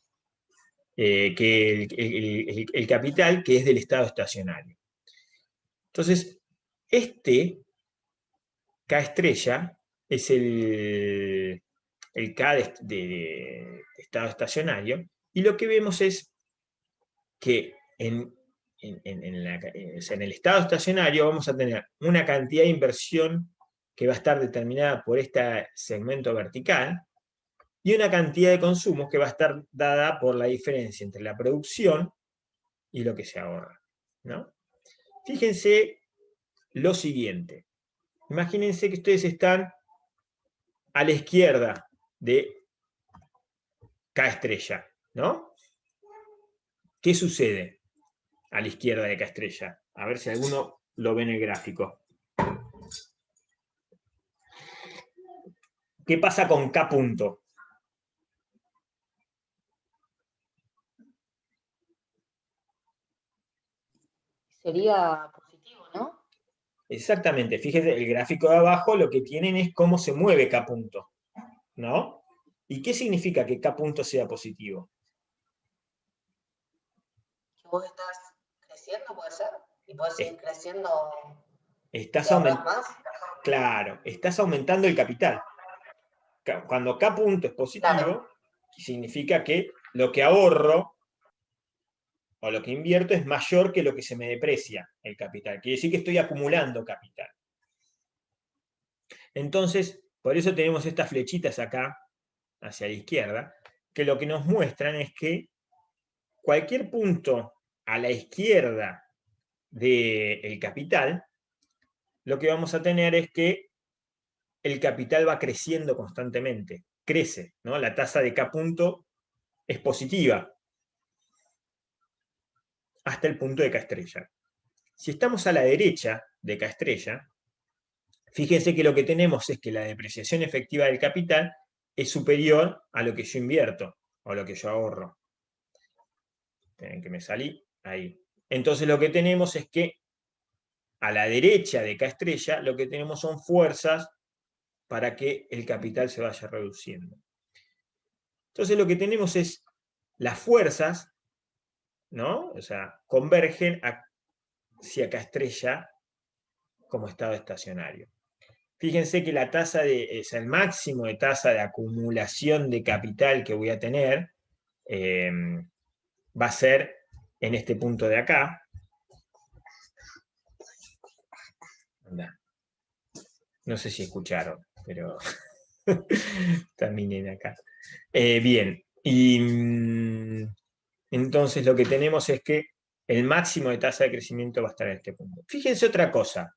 que el capital que es del estado estacionario. Entonces, este K estrella es el K de estado estacionario, y lo que vemos es que en el estado estacionario vamos a tener una cantidad de inversión que va a estar determinada por este segmento vertical, y una cantidad de consumo que va a estar dada por la diferencia entre la producción y lo que se ahorra, ¿no? Fíjense lo siguiente. Imagínense que ustedes están a la izquierda de K estrella, ¿no? ¿Qué sucede a la izquierda de K estrella? A ver si alguno lo ve en el gráfico. ¿Qué pasa con K punto? Sería positivo, ¿no? Exactamente, fíjense, el gráfico de abajo lo que tienen es cómo se mueve K punto, ¿no? ¿Y qué significa que K punto sea positivo? Que vos estás creciendo, puede ser, y podés seguir creciendo Estás y ahorrás más. Claro, estás aumentando el capital. Cuando K punto es positivo, Claro. significa que lo que ahorro o lo que invierto es mayor que lo que se me deprecia el capital. Quiere decir que estoy acumulando capital. Entonces, por eso tenemos estas flechitas acá, hacia la izquierda, que lo que nos muestran es que cualquier punto a la izquierda del capital, lo que vamos a tener es que el capital va creciendo constantemente, crece, ¿no? La tasa de K punto es positiva hasta el punto de K estrella. Si estamos a la derecha de K estrella, fíjense que lo que tenemos es que la depreciación efectiva del capital es superior a lo que yo invierto o a lo que yo ahorro. Miren que me salí ahí. Entonces lo que tenemos es que a la derecha de K estrella lo que tenemos son fuerzas para que el capital se vaya reduciendo. Entonces lo que tenemos es las fuerzas, ¿no? O sea, convergen hacia K estrella como estado estacionario. Fíjense que la tasa es el máximo de tasa de acumulación de capital que voy a tener, va a ser en este punto de acá. No sé si escucharon, pero terminen acá. Bien, y entonces lo que tenemos es que el máximo de tasa de crecimiento va a estar en este punto. Fíjense otra cosa.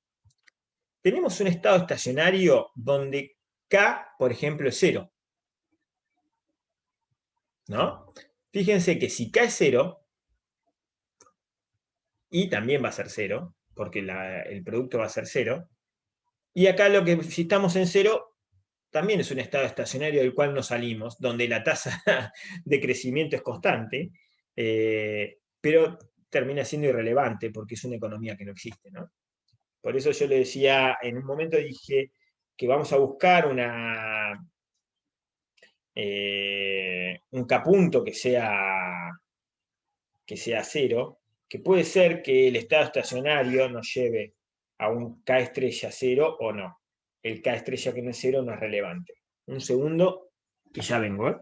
Tenemos un estado estacionario donde K, por ejemplo, es 0. ¿No? Fíjense que si K es 0, Y también va a ser 0, porque el producto va a ser 0. Y acá si estamos en 0, también es un estado estacionario del cual no salimos, donde la tasa de crecimiento es constante, pero termina siendo irrelevante porque es una economía que no existe, ¿no? Por eso yo le decía, en un momento dije que vamos a buscar un K-punto que sea 0, que puede ser que el estado estacionario nos lleve a un K estrella 0 o no. El K estrella que no es 0 no es relevante. Un segundo y ya vengo, ¿eh?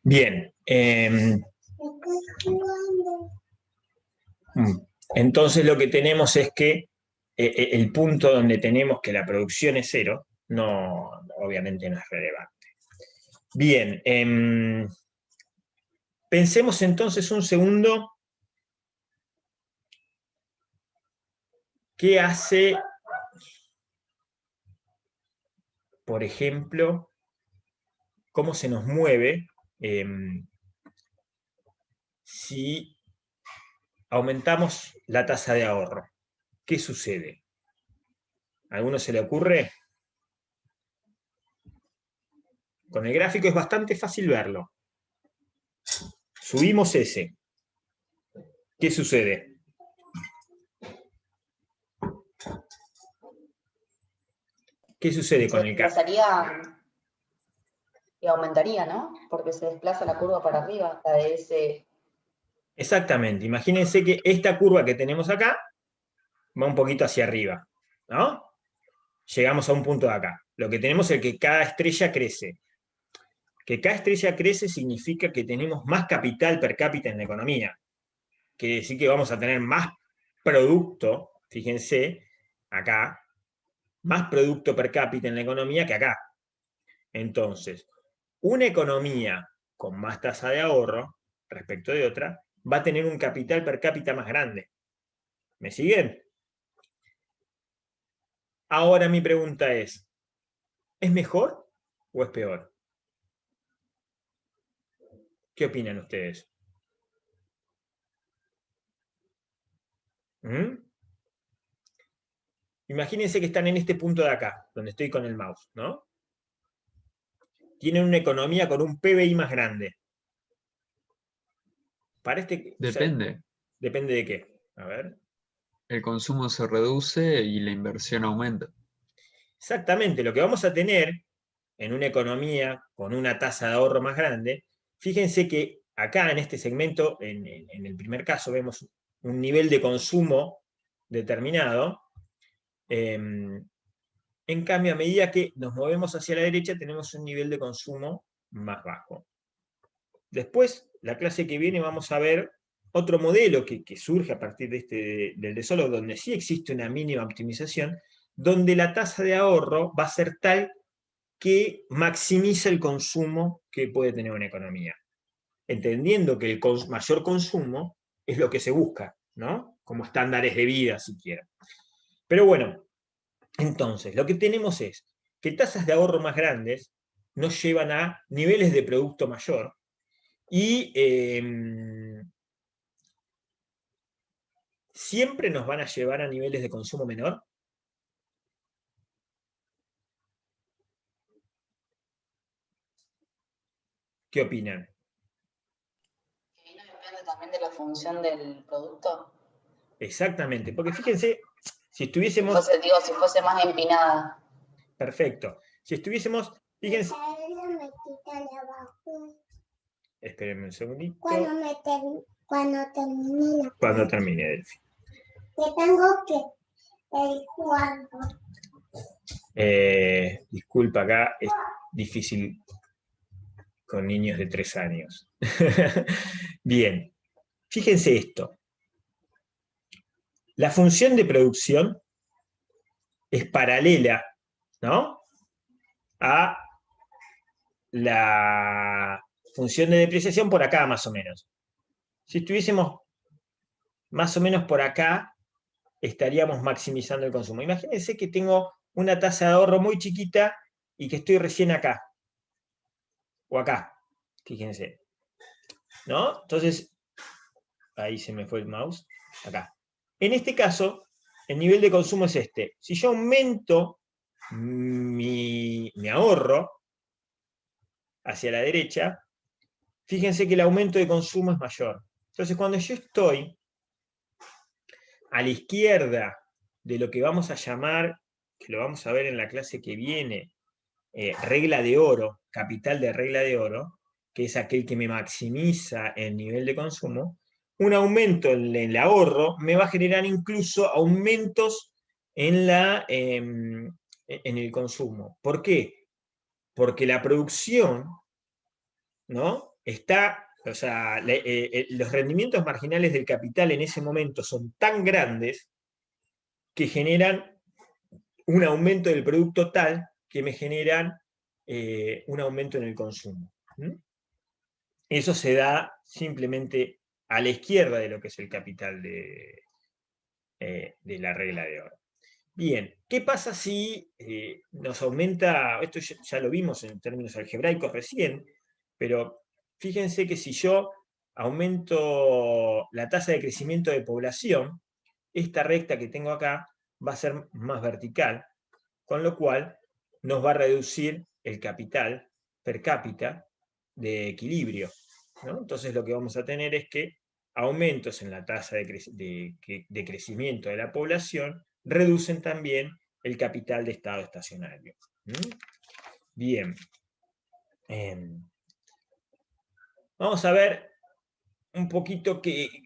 Bien. Entonces lo que tenemos es que el punto donde tenemos que la producción es 0, obviamente no es relevante. Bien. Pensemos entonces un segundo qué hace, por ejemplo, cómo se nos mueve si aumentamos la tasa de ahorro. ¿Qué sucede? ¿A alguno se le ocurre? Con el gráfico es bastante fácil verlo. Subimos ese. ¿Qué sucede? ¿Qué sucede con el gráfico? Y aumentaría, ¿no? Porque se desplaza la curva para arriba, la de ese... Exactamente. Imagínense que esta curva que tenemos acá va un poquito hacia arriba, ¿no? Llegamos a un punto de acá. Lo que tenemos es que cada estrella crece. Que cada estrella crece significa que tenemos más capital per cápita en la economía. Quiere decir que vamos a tener más producto, fíjense, acá, más producto per cápita en la economía que acá. Entonces, una economía con más tasa de ahorro respecto de otra va a tener un capital per cápita más grande. ¿Me siguen? Ahora mi pregunta es mejor o es peor? ¿Qué opinan ustedes? Imagínense que están en este punto de acá, donde estoy con el mouse, ¿no? Tienen una economía con un PBI más grande. Depende. O sea, ¿depende de qué? A ver. El consumo se reduce y la inversión aumenta. Exactamente, lo que vamos a tener en una economía con una tasa de ahorro más grande, fíjense que acá en este segmento, en el primer caso, vemos un nivel de consumo determinado. En cambio, a medida que nos movemos hacia la derecha, tenemos un nivel de consumo más bajo. Después, la clase que viene, vamos a ver otro modelo que surge a partir del desarrollo, donde sí existe una mínima optimización, donde la tasa de ahorro va a ser tal que maximiza el consumo que puede tener una economía. Entendiendo que el mayor consumo es lo que se busca, ¿no? Como estándares de vida, siquiera. Pero bueno, entonces, lo que tenemos es que tasas de ahorro más grandes nos llevan a niveles de producto mayor y siempre nos van a llevar a niveles de consumo menor. ¿Qué opinan? ¿Y no depende también de la función del producto? Exactamente, porque fíjense, si estuviésemos... Si fuese más empinada. Perfecto. Si estuviésemos, fíjense... Espérenme un segundito. Cuando termine, Delphi. Te tengo que ir jugando. Disculpa, acá es difícil con niños de 3 años. Bien, fíjense esto. La función de producción es paralela, ¿no?, a la función de depreciación por acá, más o menos. Si estuviésemos más o menos por acá, estaríamos maximizando el consumo. Imagínense que tengo una tasa de ahorro muy chiquita y que estoy recién acá, o acá, fíjense, ¿no? Entonces, ahí se me fue el mouse, acá. En este caso, el nivel de consumo es este. Si yo aumento mi ahorro hacia la derecha, fíjense que el aumento de consumo es mayor. Entonces, cuando yo estoy a la izquierda de lo que vamos a llamar, que lo vamos a ver en la clase que viene, regla de oro, capital de regla de oro, que es aquel que me maximiza el nivel de consumo, un aumento en el ahorro me va a generar incluso aumentos en el consumo. ¿Por qué? Porque la producción, ¿no?, está, o sea, los rendimientos marginales del capital en ese momento son tan grandes que generan un aumento del producto tal que me generan un aumento en el consumo. Eso se da simplemente a la izquierda de lo que es el capital de la regla de oro. Bien, ¿qué pasa si nos aumenta, esto ya lo vimos en términos algebraicos recién, pero fíjense que si yo aumento la tasa de crecimiento de población, esta recta que tengo acá va a ser más vertical, con lo cual nos va a reducir el capital per cápita de equilibrio, ¿no? Entonces lo que vamos a tener es que aumentos en la tasa de crecimiento de la población reducen también el capital de estado estacionario. Bien. Vamos a ver un poquito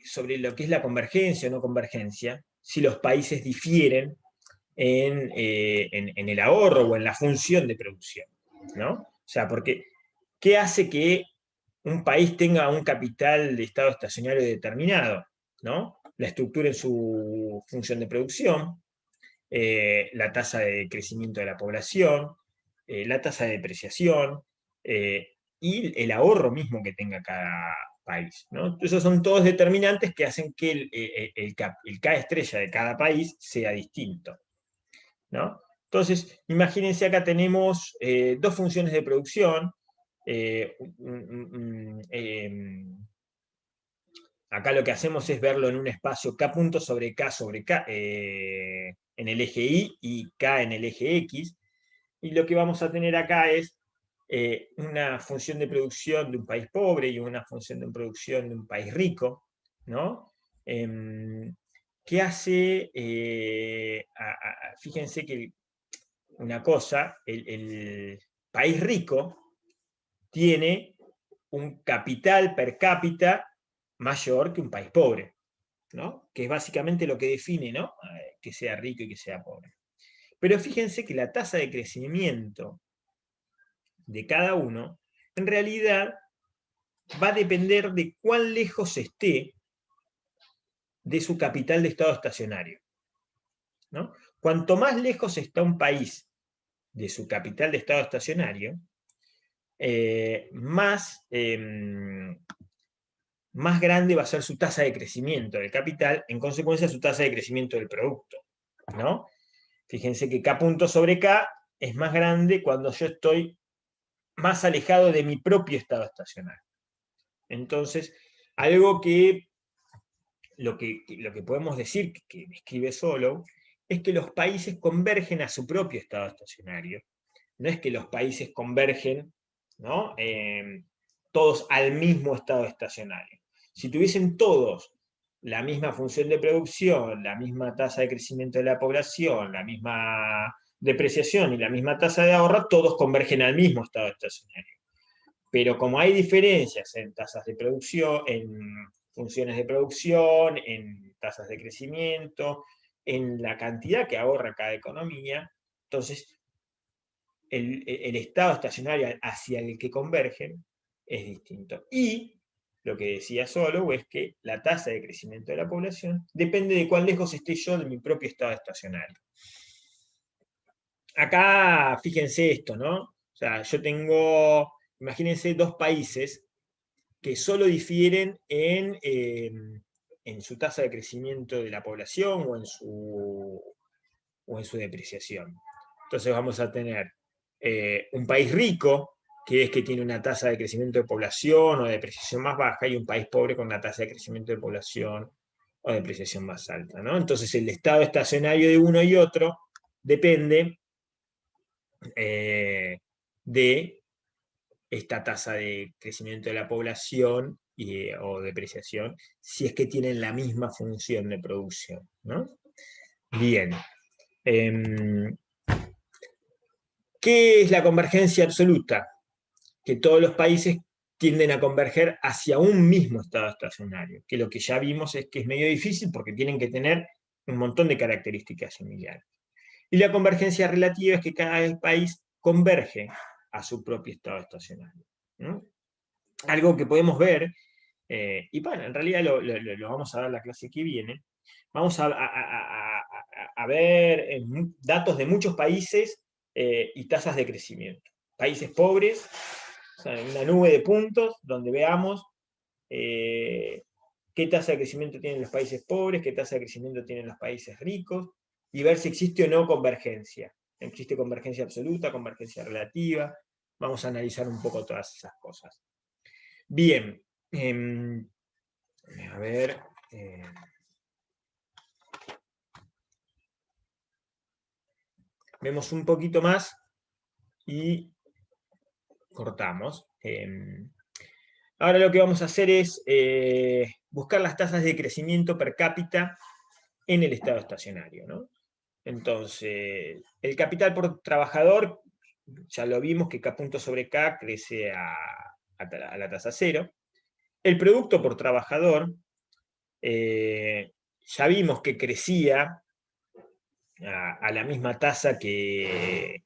sobre lo que es la convergencia o no convergencia, si los países difieren en el ahorro o en la función de producción, ¿no? O sea, porque ¿qué hace que un país tenga un capital de estado estacionario determinado, ¿no? La estructura en su función de producción, la tasa de crecimiento de la población, la tasa de depreciación y el ahorro mismo que tenga cada país, ¿no? Esos son todos determinantes que hacen que el K estrella de cada país sea distinto, ¿no? Entonces, imagínense, acá tenemos dos funciones de producción. Acá lo que hacemos es verlo en un espacio K punto sobre K en el eje Y K en el eje X. Y lo que vamos a tener acá es una función de producción de un país pobre y una función de producción de un país rico, ¿no? ¿Qué hace? Fíjense que una cosa, el país rico tiene un capital per cápita mayor que un país pobre, ¿no? Que es básicamente lo que define, ¿no?, que sea rico y que sea pobre. Pero fíjense que la tasa de crecimiento de cada uno, en realidad, va a depender de cuán lejos esté de su capital de estado estacionario, ¿no? Cuanto más lejos está un país de su capital de estado estacionario, más grande va a ser su tasa de crecimiento del capital, en consecuencia su tasa de crecimiento del producto, ¿no? Fíjense que K punto sobre K es más grande cuando yo estoy más alejado de mi propio estado estacionario. Entonces, algo que lo que podemos decir, que describe Solow, es que los países convergen a su propio estado estacionario. No es que los países convergen, ¿no?, todos al mismo estado estacionario. Si tuviesen todos la misma función de producción, la misma tasa de crecimiento de la población, la misma depreciación y la misma tasa de ahorro, todos convergen al mismo estado estacionario. Pero como hay diferencias en tasas de producción, en funciones de producción, en tasas de crecimiento, en la cantidad que ahorra cada economía, entonces el estado estacionario hacia el que convergen es distinto. Y lo que decía Solow es que la tasa de crecimiento de la población depende de cuán lejos esté yo de mi propio estado estacionario. Acá, fíjense esto, ¿no? O sea, yo tengo, imagínense, dos países que solo difieren en su tasa de crecimiento de la población o en su depreciación. Entonces vamos a tener un país rico, que es que tiene una tasa de crecimiento de población o de depreciación más baja, y un país pobre con una tasa de crecimiento de población o de depreciación más alta, ¿no? Entonces el estado estacionario de uno y otro depende de esta tasa de crecimiento de la población o depreciación, si es que tienen la misma función de producción, ¿no? Bien. ¿Qué es la convergencia absoluta? Que todos los países tienden a converger hacia un mismo estado estacionario, que lo que ya vimos es que es medio difícil porque tienen que tener un montón de características similares. Y la convergencia relativa es que cada país converge a su propio estado estacionario, ¿no? Algo que podemos ver, y bueno, en realidad lo vamos a ver en la clase que viene, vamos a ver datos de muchos países y tasas de crecimiento. Países pobres, o sea, una nube de puntos donde veamos qué tasa de crecimiento tienen los países pobres, qué tasa de crecimiento tienen los países ricos, y ver si existe o no convergencia. Existe convergencia absoluta, convergencia relativa. Vamos a analizar un poco todas esas cosas. Bien. A ver. Vemos un poquito más y cortamos. Ahora lo que vamos a hacer es buscar las tasas de crecimiento per cápita en el estado estacionario, ¿no? Entonces, el capital por trabajador, ya lo vimos que K punto sobre K crece a la tasa cero. El producto por trabajador, ya vimos que crecía a la misma tasa que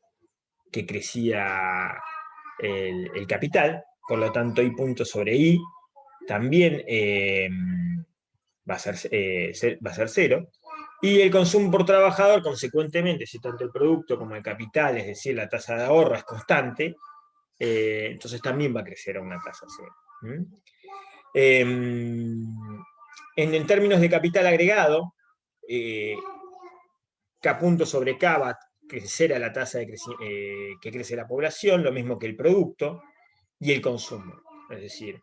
crecía el capital, por lo tanto I punto sobre I también va a ser cero, y el consumo por trabajador, consecuentemente, si tanto el producto como el capital, es decir, la tasa de ahorro es constante, entonces también va a crecer a una tasa cero. En términos de capital agregado, K punto sobre K va a crecer a la tasa que crece la población, lo mismo que el producto y el consumo. Es decir,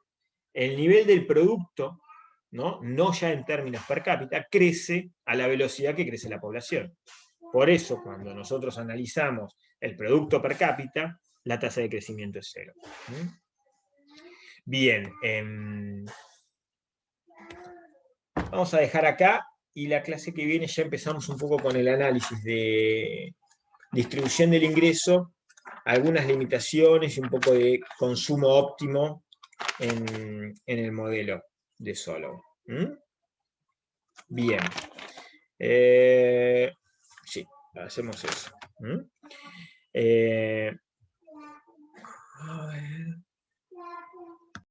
el nivel del producto, no ya en términos per cápita, crece a la velocidad que crece la población. Por eso, cuando nosotros analizamos el producto per cápita, la tasa de crecimiento es cero. Bien. Vamos a dejar acá, y la clase que viene ya empezamos un poco con el análisis de distribución del ingreso, algunas limitaciones y un poco de consumo óptimo en el modelo de Solow. Bien. Sí, hacemos eso. A ver.